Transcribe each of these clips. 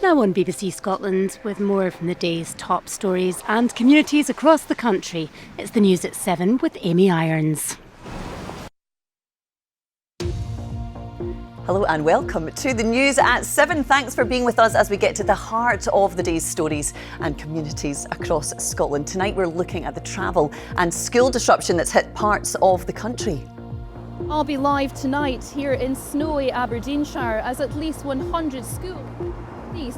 Now on BBC Scotland with more from the day's top stories and communities across the country. It's the news at 7 with Amy Irons. Hello and welcome to the news at 7. Thanks for being with us as we get to the heart of the day's stories and communities across Scotland. Tonight we're looking at the travel and school disruption that's hit parts of the country. I'll be live tonight here in snowy Aberdeenshire as at least 100 schools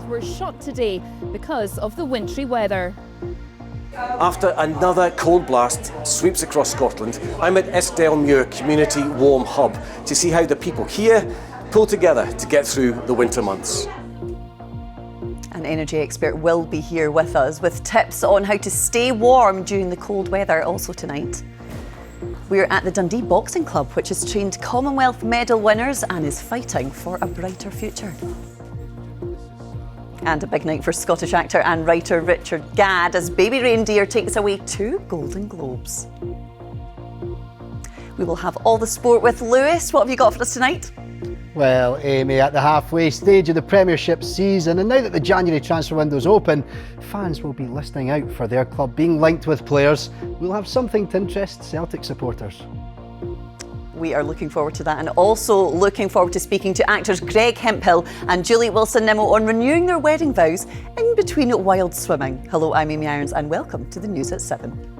were shut today because of the wintry weather. After another cold blast sweeps across Scotland, I'm at Eskdalemuir Community Warm Hub to see how the people here pull together to get through the winter months. An energy expert will be here with us with tips on how to stay warm during the cold weather also tonight. We're at the Dundee Boxing Club, which has trained Commonwealth medal winners and is fighting for a brighter future. And a big night for Scottish actor and writer Richard Gadd as Baby Reindeer takes away 2 Golden Globes. We will have all the sport with Lewis. What have you got for us tonight? Well, Amy, at the halfway stage of the Premiership season, and now that the January transfer window's open, fans will be listening out for their club being linked with players. We'll have something to interest Celtic supporters. We are looking forward to that, and also looking forward to speaking to actors Greg Hemphill and Julie Wilson-Nimmo on renewing their wedding vows in between wild swimming. Hello, I'm Amy Irons and welcome to the news at 7.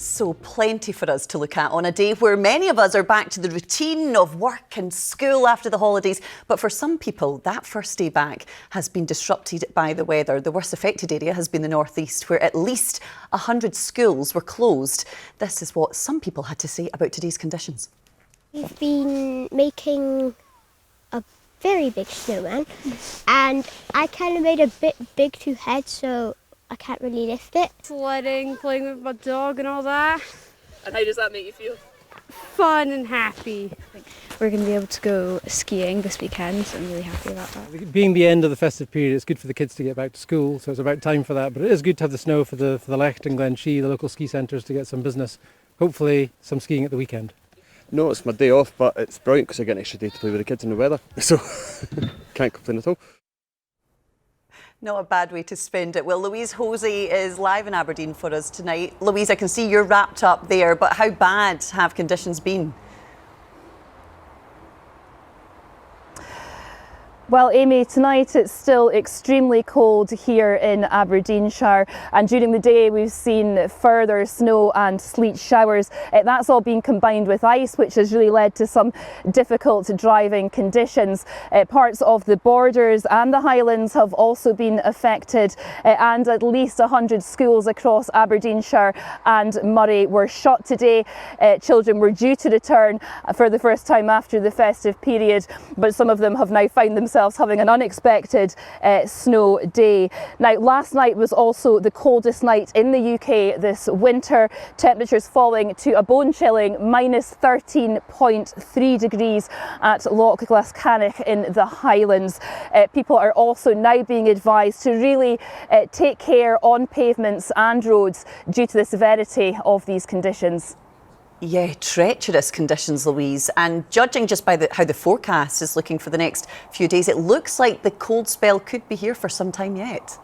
So plenty for us to look at on a day where many of us are back to the routine of work and school after the holidays. But for some people, that first day back has been disrupted by the weather. The worst affected area has been the northeast, where at least 100 schools were closed. This is what some people had to say about today's conditions. We've been making a very big snowman, and I kind of made a bit big to head, so I can't really lift it. Sledding, playing with my dog and all that. And how does that make you feel? Fun and happy. We're going to be able to go skiing this weekend, so I'm really happy about that. Being the end of the festive period, it's good for the kids to get back to school, so it's about time for that. But it is good to have the snow for the Lochee and Lochee, the local ski centres, to get some business. Hopefully some skiing at the weekend. No, it's my day off, but it's brilliant because I get an extra day to play with the kids in the weather, so can't complain at all. Not a bad way to spend it. Well, Louise Hosey is live in Aberdeen for us tonight. Louise, I can see you're wrapped up there, but how bad have conditions been? Well, Amy, tonight it's still extremely cold here in Aberdeenshire, and during the day we've seen further snow and sleet showers. That's all been combined with ice, which has really led to some difficult driving conditions. Parts of the borders and the Highlands have also been affected, and at least 100 schools across Aberdeenshire and Moray were shut today. Children were due to return for the first time after the festive period, but some of them have now found themselves having an unexpected snow day. Now, last night was also the coldest night in the UK this winter. Temperatures falling to a bone-chilling minus 13.3 degrees at Loch Glascanach in the Highlands. People are also now being advised to really take care on pavements and roads due to the severity of these conditions. Yeah, treacherous conditions, Louise. And judging just by how the forecast is looking for the next few days, it looks like the cold spell could be here for some time yet.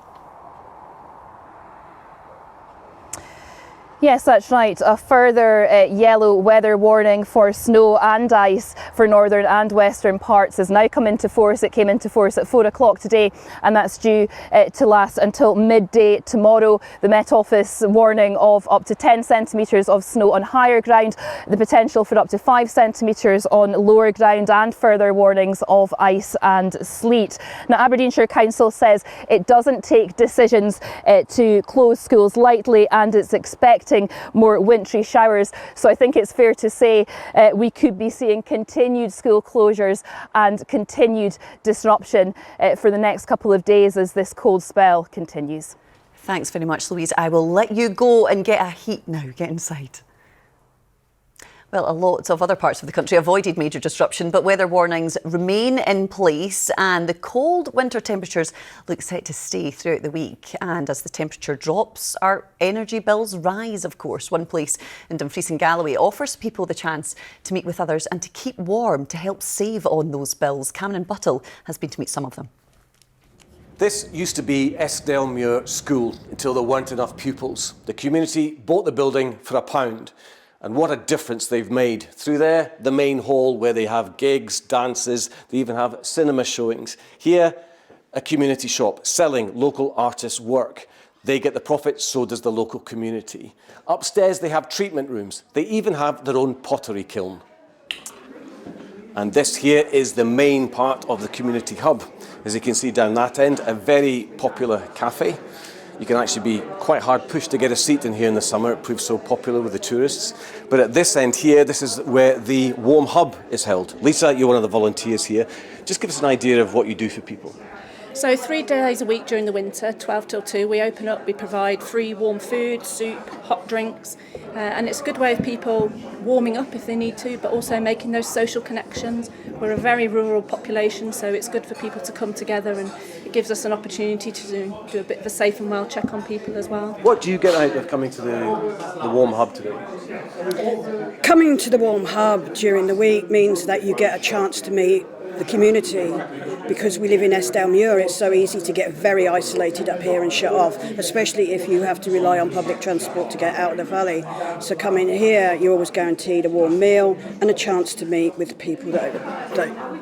Yes, that's right. A further yellow weather warning for snow and ice for northern and western parts has now come into force. It came into force at 4 o'clock today, and that's due to last until midday tomorrow. The Met Office warning of up to 10 centimetres of snow on higher ground, the potential for up to 5 centimetres on lower ground, and further warnings of ice and sleet. Now, Aberdeenshire Council says it doesn't take decisions to close schools lightly, and it's expecting more wintry showers. So I think it's fair to say we could be seeing continued school closures and continued disruption for the next couple of days as this cold spell continues. Thanks very much, Louise. I will let you go and get a heat now. Get inside. Well, a lot of other parts of the country avoided major disruption, but weather warnings remain in place and the cold winter temperatures look set to stay throughout the week. And as the temperature drops, our energy bills rise, of course. One place in Dumfries and Galloway offers people the chance to meet with others and to keep warm to help save on those bills. Cameron Buttle has been to meet some of them. This used to be Eskdalemuir School until there weren't enough pupils. The community bought the building for £1. And what a difference they've made. Through there, the main hall where they have gigs, dances, they even have cinema showings. Here, a community shop selling local artists' work. They get the profit, so does the local community. Upstairs, they have treatment rooms. They even have their own pottery kiln. And this here is the main part of the community hub. As you can see down that end, a very popular cafe. You can actually be quite hard pushed to get a seat in here in the summer. It proves so popular with the tourists. But at this end here, this is where the Warm Hub is held. Lisa, you're one of the volunteers here. Just give us an idea of what you do for people. So 3 days a week during the winter, 12 till 2, we open up, we provide free warm food, soup, hot drinks, and it's a good way of people warming up if they need to, but also making those social connections. We're a very rural population, so it's good for people to come together, and it gives us an opportunity to do a bit of a safe and well check on people as well. What do you get out of coming to the Warm Hub today? Coming to the Warm Hub during the week means that you get a chance to meet the community. Because we live in Eskdalemuir, it's so easy to get very isolated up here and shut off, especially if you have to rely on public transport to get out of the valley. So coming here, you're always guaranteed a warm meal and a chance to meet with the people that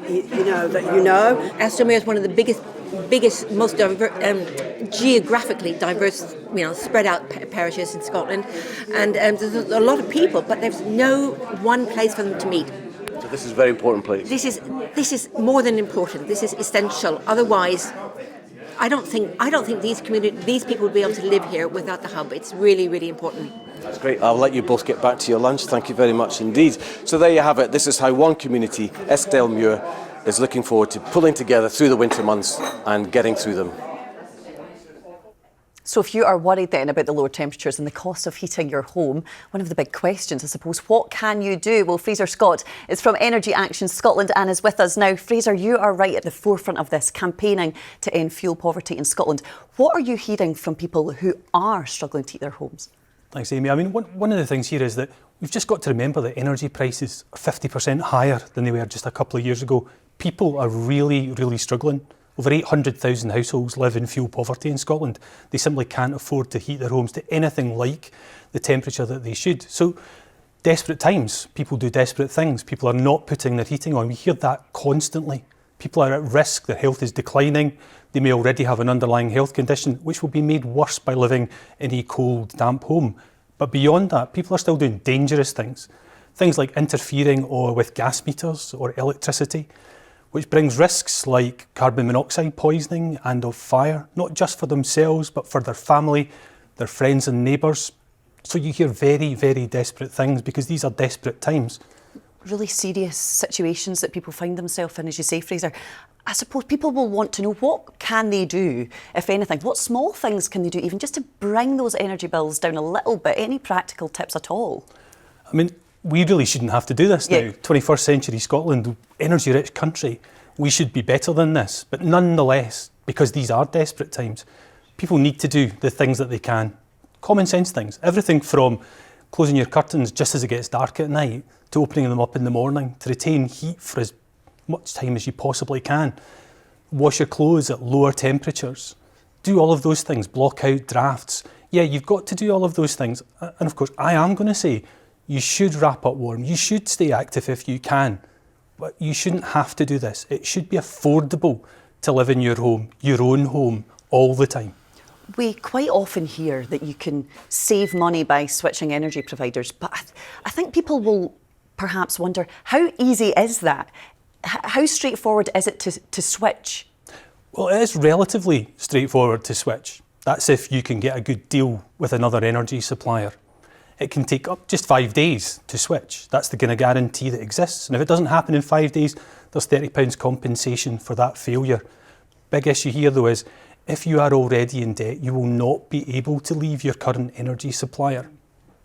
you know. Eskdalemuir is one of the biggest, most geographically diverse, spread out parishes in Scotland, and there's a lot of people, but there's no one place for them to meet. So this is a very important place. This is more than important. This is essential. Otherwise, I don't think these people would be able to live here without the hub. It's really, really important. That's great. I'll let you both get back to your lunch. Thank you very much indeed. So there you have it. This is how one community, Eskdalemuir, is looking forward to pulling together through the winter months and getting through them. So if you are worried then about the lower temperatures and the cost of heating your home, one of the big questions, I suppose, what can you do? Well, Fraser Scott is from Energy Action Scotland and is with us now. Fraser, you are right at the forefront of this, campaigning to end fuel poverty in Scotland. What are you hearing from people who are struggling to heat their homes? Thanks, Amy. I mean, one of the things here is that we've just got to remember that energy prices are 50% higher than they were just a couple of years ago. People are really, really struggling. Over 800,000 households live in fuel poverty in Scotland. They simply can't afford to heat their homes to anything like the temperature that they should. So, desperate times, people do desperate things. People are not putting their heating on. We hear that constantly. People are at risk, their health is declining. They may already have an underlying health condition, which will be made worse by living in a cold, damp home. But beyond that, people are still doing dangerous things. Things like interfering with gas meters or electricity, which brings risks like carbon monoxide poisoning and of fire, not just for themselves, but for their family, their friends and neighbours. So you hear very, very desperate things because these are desperate times. Really serious situations that people find themselves in, as you say, Fraser. I suppose people will want to know, what can they do, if anything? What small things can they do, even just to bring those energy bills down a little bit? Any practical tips at all? I mean, we really shouldn't have to do this now. 21st century Scotland, energy-rich country, we should be better than this. But nonetheless, because these are desperate times, people need to do the things that they can. Common sense things. Everything from closing your curtains just as it gets dark at night, to opening them up in the morning, to retain heat for as much time as you possibly can. Wash your clothes at lower temperatures. Do all of those things. Block out drafts. Yeah, you've got to do all of those things. And of course, I am going to say, you should wrap up warm. You should stay active if you can. But you shouldn't have to do this. It should be affordable to live in your home, your own home, all the time. We quite often hear that you can save money by switching energy providers, but I think people will perhaps wonder, how easy is that? How straightforward is it to switch? Well, it is relatively straightforward to switch. That's if you can get a good deal with another energy supplier. It can take up just 5 days to switch. That's the kind of guarantee that exists. And if it doesn't happen in 5 days, there's £30 compensation for that failure. Big issue here though is, if you are already in debt, you will not be able to leave your current energy supplier.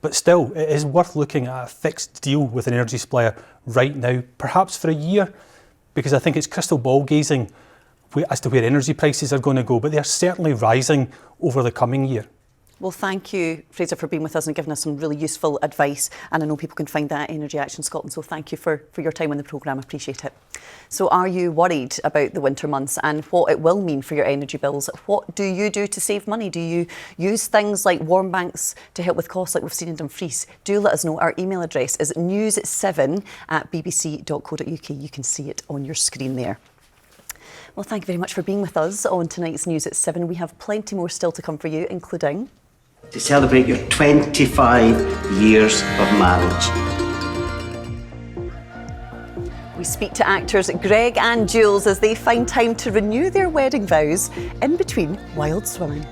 But still, it is worth looking at a fixed deal with an energy supplier right now, perhaps for a year, because I think it's crystal ball gazing as to where energy prices are going to go, but they're certainly rising over the coming year. Well, thank you, Fraser, for being with us and giving us some really useful advice. And I know people can find that at Energy Action Scotland, so thank you for your time on the programme. I appreciate it. So are you worried about the winter months and what it will mean for your energy bills? What do you do to save money? Do you use things like warm banks to help with costs like we've seen in Dumfries? Do let us know. Our email address is news7@bbc.co.uk. You can see it on your screen there. Well, thank you very much for being with us on tonight's News at 7. We have plenty more still to come for you, including to celebrate your 25 years of marriage. We speak to actors Greg and Jules as they find time to renew their wedding vows in between wild swimming.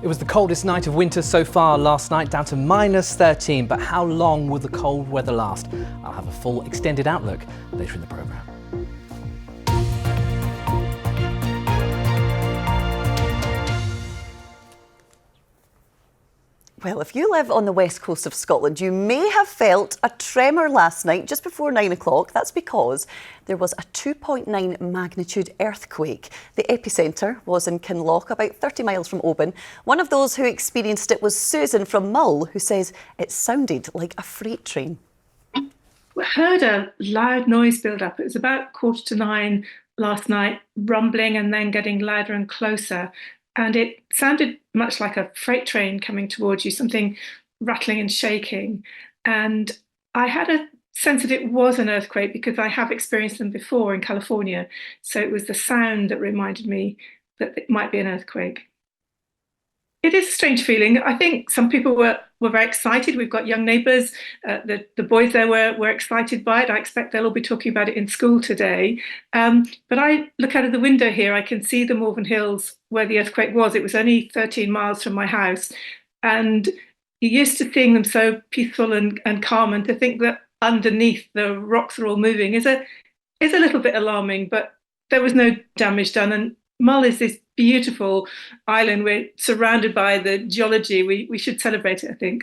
It was the coldest night of winter so far last night, down to -13. But how long will the cold weather last? I'll have a full extended outlook later in the programme. Well, if you live on the west coast of Scotland, you may have felt a tremor last night just before 9 o'clock. That's because there was a 2.9 magnitude earthquake. The epicentre was in Kinloch, about 30 miles from Oban. One of those who experienced it was Susan from Mull, who says it sounded like a freight train. We heard a loud noise build up. It was about 9:15 last night, rumbling and then getting louder and closer. And it sounded much like a freight train coming towards you, something rattling and shaking. And I had a sense that it was an earthquake because I have experienced them before in California. So it was the sound that reminded me that it might be an earthquake. It is a strange feeling. I think some people were very excited. We've got young neighbours. The boys there were excited by it. I expect they'll all be talking about it in school today. But I look out of the window here. I can see the Morven Hills where the earthquake was. It was only 13 miles from my house. And you're used to seeing them so peaceful and calm. And to think that underneath the rocks are all moving is a little bit alarming. But there was no damage done. And Mull is this beautiful island. We're surrounded by the geology. We should celebrate it, I think.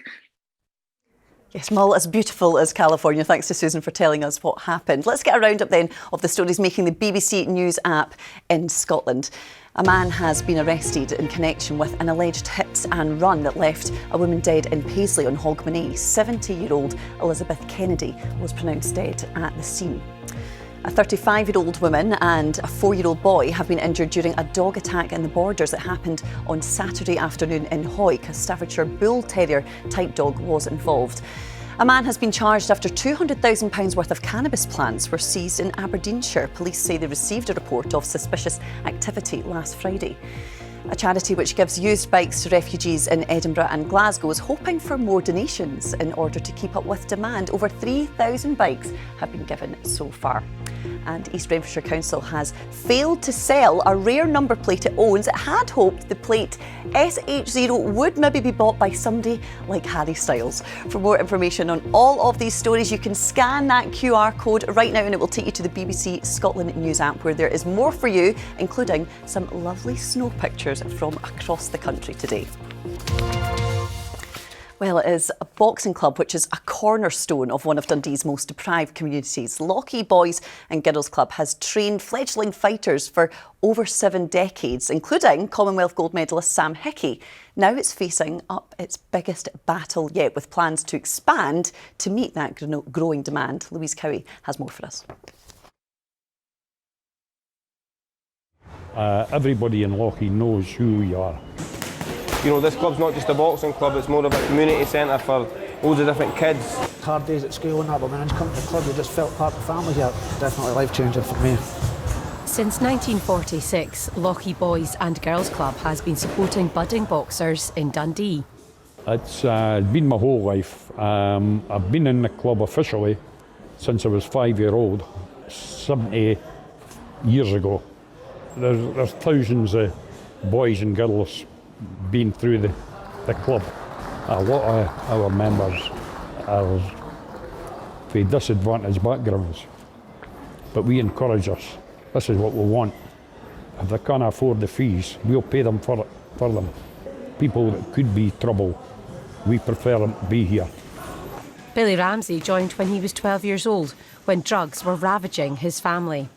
Yes, Mull, as beautiful as California. Thanks to Susan for telling us what happened. Let's get a roundup then of the stories making the BBC News app in Scotland. A man has been arrested in connection with an alleged hit and run that left a woman dead in Paisley on Hogmanay. 70-year-old Elizabeth Kennedy was pronounced dead at the scene. A 35-year-old woman and a 4-year-old boy have been injured during a dog attack in the Borders that happened on Saturday afternoon in Hawick. A Staffordshire Bull Terrier type dog was involved. A man has been charged after £200,000 worth of cannabis plants were seized in Aberdeenshire. Police say they received a report of suspicious activity last Friday. A charity which gives used bikes to refugees in Edinburgh and Glasgow is hoping for more donations in order to keep up with demand. Over 3,000 bikes have been given so far. And East Renfrewshire Council has failed to sell a rare number plate it owns. It had hoped the plate SH0 would maybe be bought by somebody like Harry Styles. For more information on all of these stories, you can scan that QR code right now and it will take you to the BBC Scotland News app, where there is more for you, including some lovely snow pictures from across the country today. Well, it is a boxing club which is a cornerstone of one of Dundee's most deprived communities. Lochee Boys and Girls Club has trained fledgling fighters for over 7 decades, including Commonwealth gold medalist Sam Hickey. Now it's facing up its biggest battle yet, with plans to expand to meet that growing demand. Louise Cowie has more for us. Everybody in Lochee knows who you are. You know, this club's not just a boxing club, it's more of a community centre for loads of different kids. Hard days at school and that, but when I come to the club, I just felt part of the family here. Definitely life-changing for me. Since 1946, Lochee Boys and Girls Club has been supporting budding boxers in Dundee. It's been my whole life. I've been in the club officially since I was 5-year-old, 70 years ago. There's thousands of boys and girls been through the club. A lot of our members are from disadvantaged backgrounds, but we encourage us. This is what we want. If they can't afford the fees, we'll pay them for them. People that could be trouble we prefer them to be here. Billy Ramsey joined when he was 12 years old, when drugs were ravaging his family.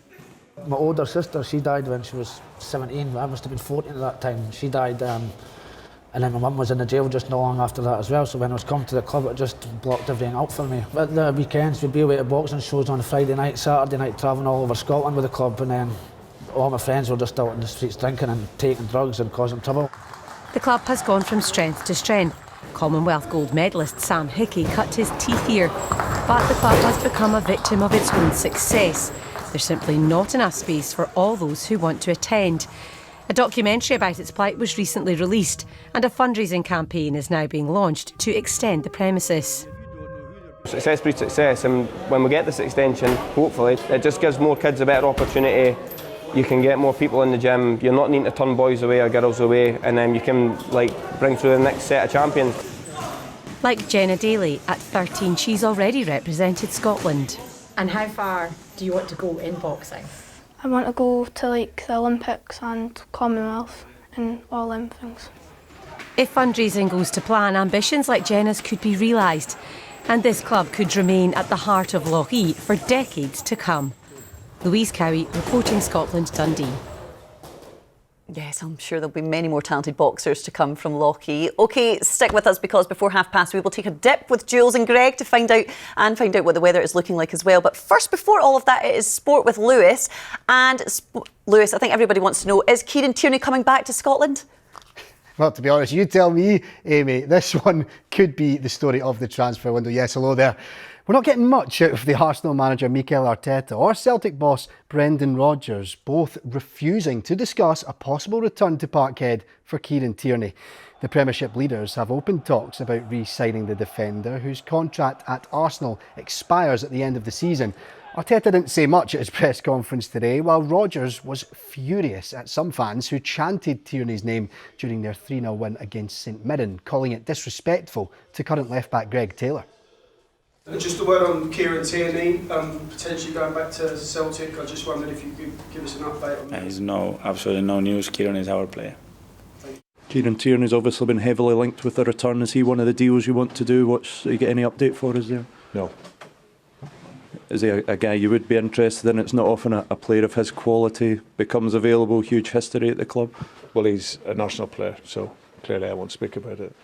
My older sister, she died when she was 17. I must have been 14 at that time. She died, and then my mum was in the jail just not long after that as well. So when I was coming to the club, it just blocked everything out for me. But the weekends, we'd be away to boxing shows on a Friday night, Saturday night, travelling all over Scotland with the club, and then all my friends were just out in the streets drinking and taking drugs and causing trouble. The club has gone from strength to strength. Commonwealth gold medalist Sam Hickey cut his teeth here, but the club has become a victim of its own success. There's simply not enough space for all those who want to attend. A documentary about its plight was recently released, and a fundraising campaign is now being launched to extend the premises. Success breeds success, and when we get this extension, hopefully, it just gives more kids a better opportunity. You can get more people in the gym. You're not needing to turn boys away or girls away, and then you can bring through the next set of champions. Like Jenna Daly, at 13 she's already represented Scotland. And how far do you want to go in boxing? I want to go to the Olympics and Commonwealth and all them things. If fundraising goes to plan, ambitions like Jenna's could be realised, and this club could remain at the heart of Lochee for decades to come. Louise Cowie, reporting Scotland, Dundee. Yes, I'm sure there'll be many more talented boxers to come from Lochee. OK, stick with us, because before 12:30 we will take a dip with Jules and Greg to find out what the weather is looking like as well. But first, before all of that, it is sport with Lewis. And Lewis, I think everybody wants to know, is Kieran Tierney coming back to Scotland? Well, to be honest, you tell me, Amy, this one could be the story of the transfer window. Yes, hello there. We're not getting much out of the Arsenal manager Mikel Arteta or Celtic boss Brendan Rodgers, both refusing to discuss a possible return to Parkhead for Kieran Tierney. The Premiership leaders have opened talks about re-signing the defender, whose contract at Arsenal expires at the end of the season. Arteta didn't say much at his press conference today, while Rodgers was furious at some fans who chanted Tierney's name during their 3-0 win against St Mirren, calling it disrespectful to current left-back Greg Taylor. Just a word on Kieran Tierney, potentially going back to Celtic. I just wondered if you could give us an update on that. There's absolutely no news. Kieran is our player. Kieran Tierney's obviously been heavily linked with the return. Is he one of the deals you want to do? Do you get any update for us there? No. Is he a guy you would be interested in? It's not often a player of his quality becomes available. Huge history at the club. Well, he's a national player, so clearly I won't speak about it.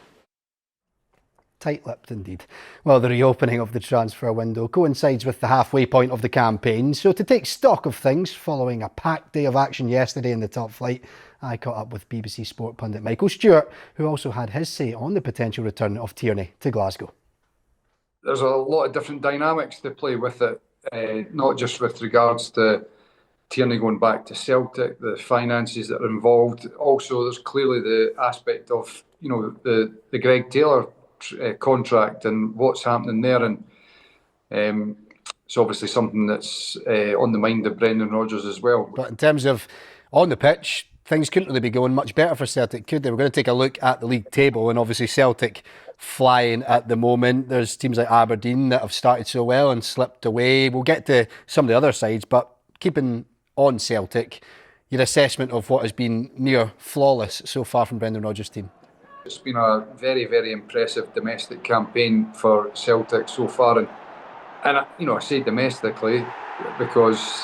Tight-lipped indeed. Well, the reopening of the transfer window coincides with the halfway point of the campaign. So to take stock of things, following a packed day of action yesterday in the top flight, I caught up with BBC Sport pundit Michael Stewart, who also had his say on the potential return of Tierney to Glasgow. There's a lot of different dynamics to play with it, not just with regards to Tierney going back to Celtic, the finances that are involved. Also, there's clearly the aspect of the Greg Taylor contract and what's happening there, and it's obviously something that's on the mind of Brendan Rodgers as well. But in terms of on the pitch, things couldn't really be going much better for Celtic, could they? We're going to take a look at the league table, and obviously Celtic flying at the moment. There's teams like Aberdeen that have started so well and slipped away. We'll get to some of the other sides, but keeping on Celtic, your assessment of what has been near flawless so far from Brendan Rodgers' team? It's been a very, very impressive domestic campaign for Celtic so far, and I say domestically because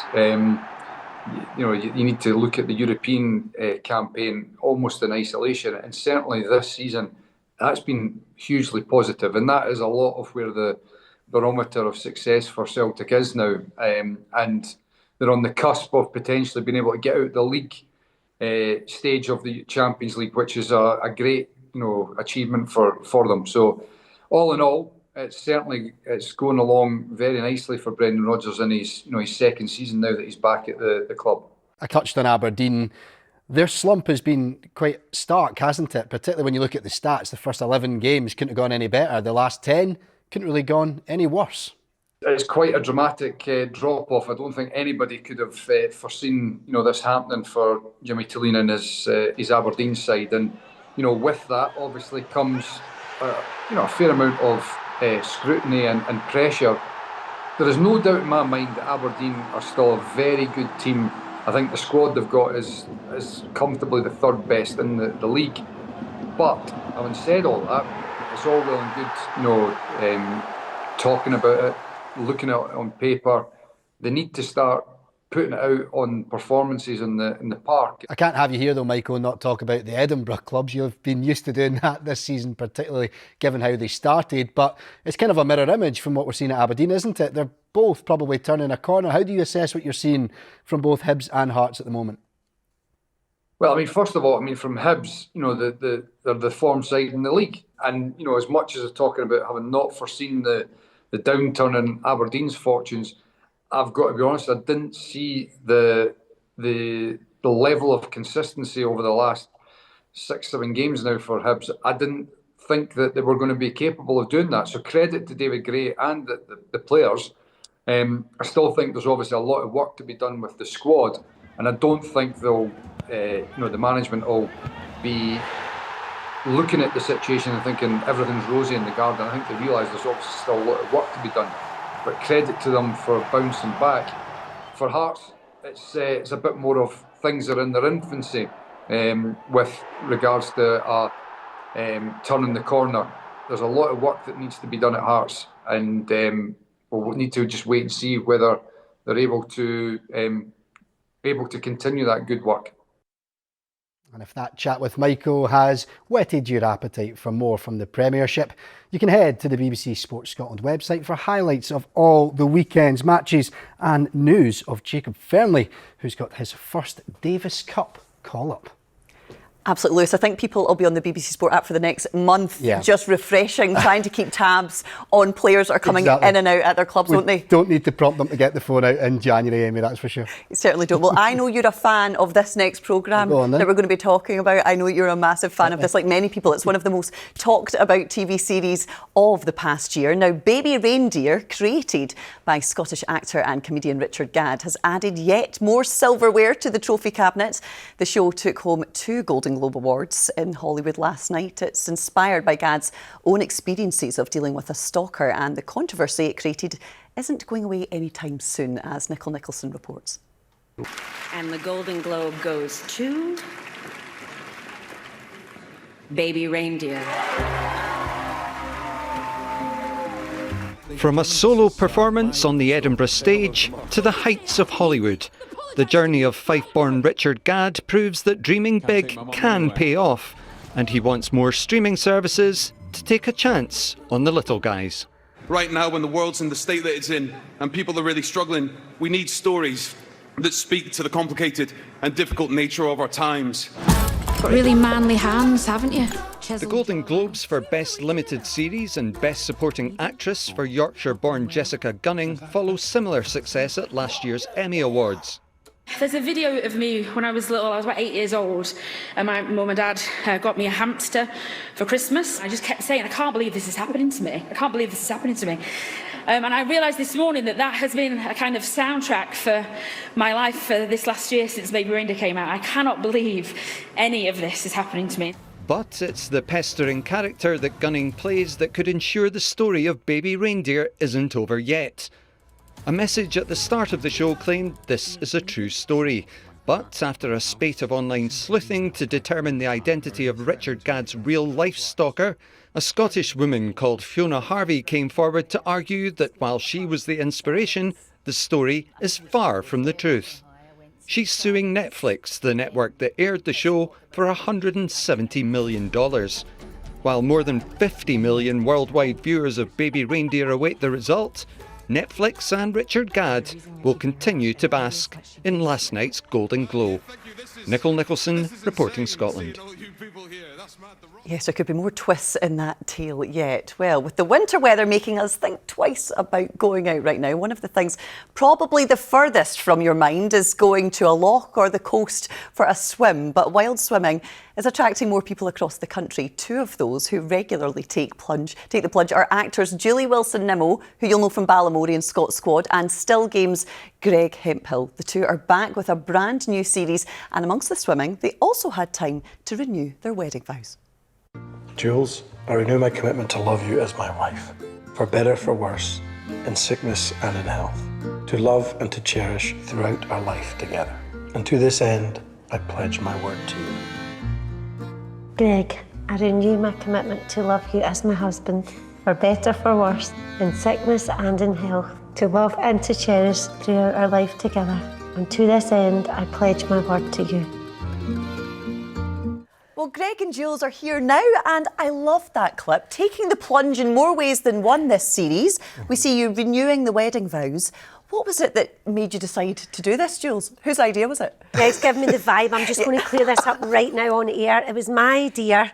you need to look at the European campaign almost in isolation, and certainly this season that's been hugely positive, and that is a lot of where the barometer of success for Celtic is now, and they're on the cusp of potentially being able to get out the league stage of the Champions League, which is a great achievement for them. So all in all, it's going along very nicely for Brendan Rodgers in his second season now that he's back at the club. I touched on Aberdeen. Their slump has been quite stark, hasn't it? Particularly when you look at the stats. The first 11 games couldn't have gone any better. The last 10 couldn't really gone any worse. It's quite a dramatic drop-off. I don't think anybody could have foreseen this happening for Jimmy Tillene and his Aberdeen side. And with that obviously comes a fair amount of scrutiny and pressure. There is no doubt in my mind that Aberdeen are still a very good team. I think the squad they've got is comfortably the third best in the league. But having said all that, it's all well and good, talking about it, looking at it on paper. They need to start putting it out on performances in the park. I can't have you here though, Michael, and not talk about the Edinburgh clubs. You've been used to doing that this season, particularly given how they started, but it's kind of a mirror image from what we're seeing at Aberdeen, isn't it? They're both probably turning a corner. How do you assess what you're seeing from both Hibs and Hearts at the moment? Well, I mean, first of all, from Hibs, they're the form side in the league, and as much as they're talking about having not foreseen the downturn in Aberdeen's fortunes, I've got to be honest, I didn't see the level of consistency over the last 6-7 games now for Hibs. I didn't think that they were going to be capable of doing that. So credit to David Gray and the players. I still think there's obviously a lot of work to be done with the squad, and I don't think they'll, the management will be looking at the situation and thinking everything's rosy in the garden. I think they realise there's obviously still a lot of work to be done. But credit to them for bouncing back. For Hearts, it's a bit more of things are in their infancy with regards to turning the corner. There's a lot of work that needs to be done at Hearts, and we'll need to just wait and see whether they're able to continue that good work. And if that chat with Michael has whetted your appetite for more from the Premiership, you can head to the BBC Sports Scotland website for highlights of all the weekend's matches and news of Jacob Fernley, who's got his first Davis Cup call-up. Absolutely, Lewis. I think people will be on the BBC Sport app for the next month, just refreshing, trying to keep tabs on players that are coming in and out at their clubs, won't they? Don't need to prompt them to get the phone out in January, Amy, that's for sure. You certainly don't. Well, I know you're a fan of this next programme that we're going to be talking about. I know you're a massive fan of this, like many people. It's one of the most talked about TV series of the past year. Now, Baby Reindeer, created by Scottish actor and comedian Richard Gadd, has added yet more silverware to the trophy cabinet. The show took home 2 Golden Globe Awards in Hollywood last night. It's inspired by Gadd's own experiences of dealing with a stalker, and the controversy it created isn't going away anytime soon, as Nicole Nicholson reports. And the Golden Globe goes to Baby Reindeer. From a solo performance on the Edinburgh stage to the heights of Hollywood, the journey of Fife-born Richard Gadd proves that dreaming big can pay off, and he wants more streaming services to take a chance on the little guys. Right now, when the world's in the state that it's in and people are really struggling, we need stories that speak to the complicated and difficult nature of our times. Got really manly hands, haven't you? The Golden Globes for Best Limited Series and Best Supporting Actress for Yorkshire-born Jessica Gunning follow similar success at last year's Emmy Awards. There's a video of me when I was little. I was about 8 years old, and my mum and dad got me a hamster for Christmas. I just kept saying, I can't believe this is happening to me. I can't believe this is happening to me. And I realised this morning that has been a kind of soundtrack for my life for this last year since Baby Reindeer came out. I cannot believe any of this is happening to me. But it's the pestering character that Gunning plays that could ensure the story of Baby Reindeer isn't over yet. A message at the start of the show claimed this is a true story, but after a spate of online sleuthing to determine the identity of Richard Gadd's real-life stalker, a Scottish woman called Fiona Harvey came forward to argue that while she was the inspiration, the story is far from the truth. She's suing Netflix, the network that aired the show, for $170 million. While more than 50 million worldwide viewers of Baby Reindeer await the result, Netflix and Richard Gadd will continue to bask in last night's Golden Glow. Nicole Nicholson, reporting Scotland. Yes, there could be more twists in that tale yet. Well, with the winter weather making us think twice about going out right now, one of the things probably the furthest from your mind is going to a loch or the coast for a swim. But wild swimming is attracting more people across the country. 2 of those who regularly take the plunge are actors Julie Wilson-Nimmo, who you'll know from Balamory and Scott Squad, and Still Games' Greg Hemphill. The 2 are back with a brand new series, and amongst the swimming, they also had time to renew their wedding vows. Jules, I renew my commitment to love you as my wife, for better, for worse, in sickness and in health, to love and to cherish throughout our life together. And to this end, I pledge my word to you. Greg, I renew my commitment to love you as my husband, for better, for worse, in sickness and in health, to love and to cherish throughout our life together. And to this end, I pledge my word to you. Well, Greg and Jules are here now, and I love that clip, taking the plunge in more ways than one this series. We see you renewing the wedding vows. What was it that made you decide to do this, Jules? Whose idea was it? Greg's giving me the vibe. I'm just going to clear this up right now on air. It was my idea.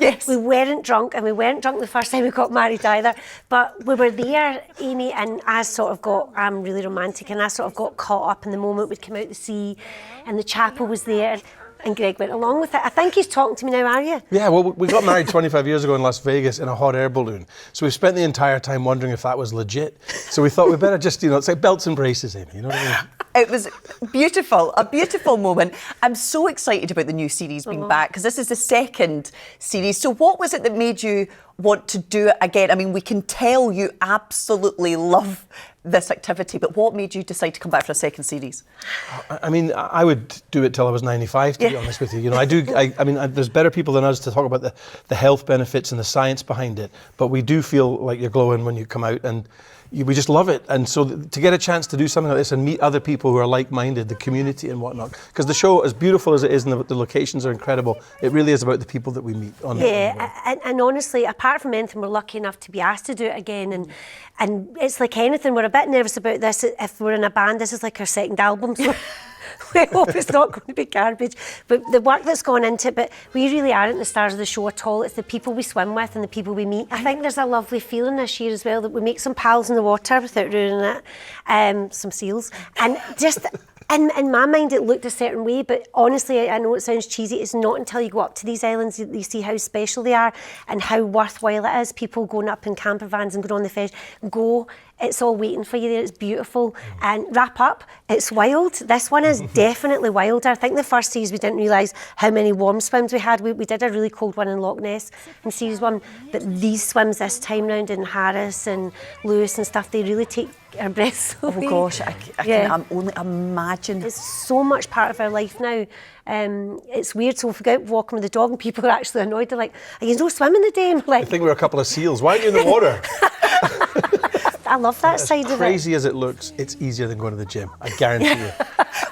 Yes. We weren't drunk, and we weren't drunk the first time we got married either. But we were there, Amy, and I'm really romantic, and I sort of got caught up in the moment. We'd come out the sea, and the chapel was there. And Greg went along with it. I think he's talking to me now, are you? Yeah, well, we got married 25 years ago in Las Vegas in a hot air balloon. So we spent the entire time wondering if that was legit. So we thought we better just, it's like belts and braces, Amy, you know what I mean? It was beautiful, a beautiful moment. I'm so excited about the new series being back, because this is the second series. So what was it that made you want to do it again? I mean, we can tell you absolutely love this activity, but what made you decide to come back for a second series? I mean, I would do it till I was 95, to be honest with you. I mean, there's better people than us to talk about the health benefits and the science behind it, but we do feel like you're glowing when you come out, and we just love it. And so to get a chance to do something like this and meet other people who are like-minded, the community and whatnot, because the show, as beautiful as it is and the locations are incredible, it really is about the people that we meet on it. Yeah, and honestly, apart from anything, we're lucky enough to be asked to do it again, and it's like anything, we're a bit nervous about this. If we're in a band, this is like our second album, so we hope it's not going to be garbage. But the work that's gone into it, but we really aren't the stars of the show at all. It's the people we swim with and the people we meet. I think there's a lovely feeling this year as well, that we make some pals in the water without ruining it, some seals, and just... In my mind, it looked a certain way, but honestly, I know it sounds cheesy. It's not until you go up to these islands that you see how special they are and how worthwhile it is. People going up in camper vans and going on the fish. It's all waiting for you there. It's beautiful. And wrap up, it's wild. This one is definitely wilder. I think the first series we didn't realise how many warm swims we had. We did a really cold one in Loch Ness in series 1, but these swims this time round in Harris and Lewis and stuff, they really take our breaths away. Oh gosh, I can only imagine. It's so much part of our life now. It's weird, so if we go out walking with the dog and people are actually annoyed, they're like, are you no swimming today? And I think we're a couple of seals. Why are you in the water? I love that side of it. Crazy as it looks, it's easier than going to the gym, I guarantee you.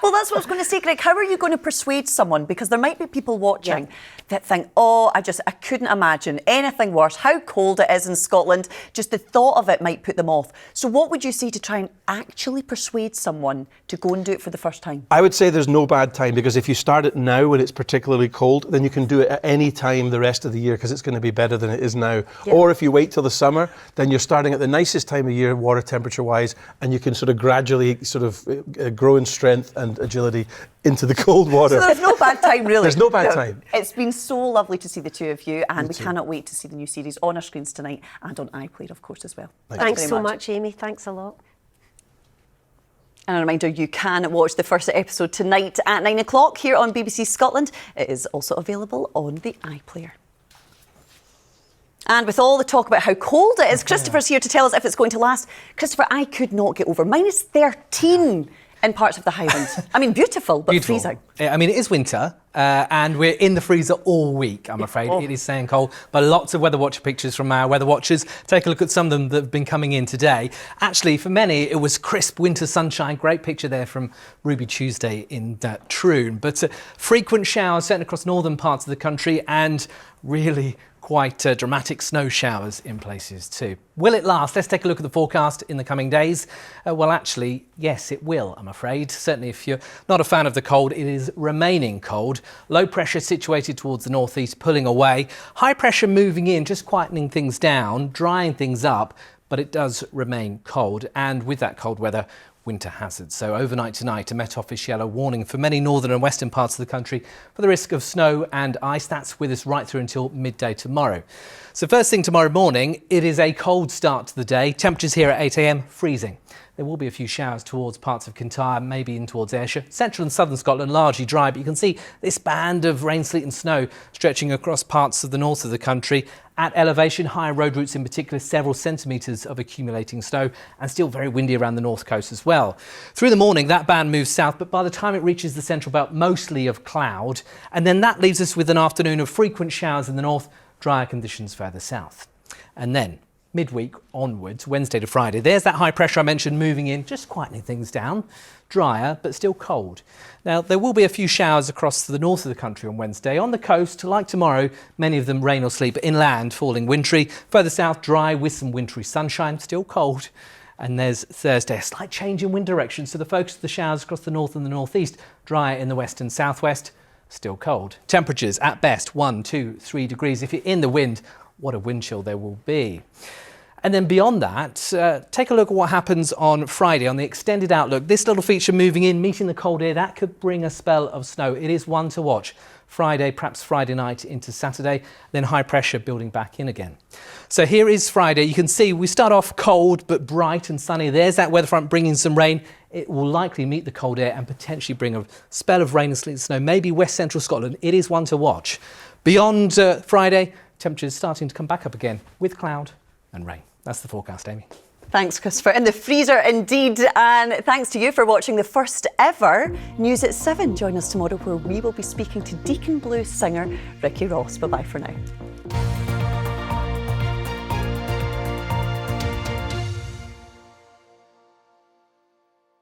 Well, that's what I was going to say, Greg. How are you going to persuade someone? Because there might be people watching that think, I couldn't imagine anything worse. How cold it is in Scotland. Just the thought of it might put them off. So what would you say to try and actually persuade someone to go and do it for the first time? I would say there's no bad time, because if you start it now when it's particularly cold, then you can do it at any time the rest of the year, because it's going to be better than it is now. Yeah. Or if you wait till the summer, then you're starting at the nicest time of year, water temperature wise, and you can sort of gradually grow in strength and agility into the cold water. So there's no bad time, really. There's no bad time. It's been so lovely to see the two of you, and we cannot wait to see the new series on our screens tonight and on iPlayer, of course, as well. Thanks so much, Amy. Thanks a lot. And a reminder, you can watch the first episode tonight at 9 o'clock here on BBC Scotland. It is also available on the iPlayer. And with all the talk about how cold it is, Christopher's here to tell us if it's going to last. Christopher, I could not get over -13 in parts of the Highlands. I mean, beautiful, but freezing. I mean, it is winter, and we're in the freezer all week, I'm afraid. It is staying cold, but lots of Weather Watcher pictures from our Weather Watchers. Take a look at some of them that have been coming in today. Actually, for many, it was crisp winter sunshine. Great picture there from Ruby Tuesday in Troon. But frequent showers, certainly across northern parts of the country, and really quite dramatic snow showers in places too. Will it last? Let's take a look at the forecast in the coming days. Well, actually, yes, it will, I'm afraid. Certainly if you're not a fan of the cold, it is remaining cold. Low pressure situated towards the northeast, pulling away. High pressure moving in, just quietening things down, drying things up, but it does remain cold. And with that cold weather, winter hazards. So overnight tonight, a Met Office yellow warning for many northern and western parts of the country for the risk of snow and ice. That's with us right through until midday tomorrow. So first thing tomorrow morning, it is a cold start to the day. Temperatures here at 8 a.m, freezing. There will be a few showers towards parts of Kintyre, maybe in towards Ayrshire. Central and southern Scotland largely dry, but you can see this band of rain, sleet and snow stretching across parts of the north of the country. At elevation, higher road routes in particular, several centimetres of accumulating snow, and still very windy around the north coast as well. Through the morning, that band moves south, but by the time it reaches the central belt, mostly of cloud. And then that leaves us with an afternoon of frequent showers in the north, drier conditions further south. And then midweek onwards, Wednesday to Friday, there's that high pressure I mentioned moving in, just quietening things down. Drier, but still cold. Now, there will be a few showers across the north of the country on Wednesday. On the coast, like tomorrow, many of them rain or sleet, but inland, falling wintry. Further south, dry with some wintry sunshine, still cold. And there's Thursday, a slight change in wind direction, so the focus of the showers across the north and the northeast, drier in the west and southwest, still cold. Temperatures at best 1, 2, 3 degrees. If you're in the wind, what a wind chill there will be. And then beyond that, take a look at what happens on Friday on the extended outlook. This little feature moving in, meeting the cold air, that could bring a spell of snow. It is one to watch. Friday, perhaps Friday night into Saturday, then high pressure building back in again. So here is Friday. You can see we start off cold but bright and sunny. There's that weather front bringing some rain. It will likely meet the cold air and potentially bring a spell of rain and sleet and snow, maybe west central Scotland. It is one to watch. Beyond Friday, temperatures starting to come back up again with cloud and rain. That's the forecast, Amy. Thanks, Christopher. In the freezer indeed. And thanks to you for watching the first ever News at 7. Join us tomorrow where we will be speaking to Deacon Blues singer Ricky Ross. Bye-bye for now.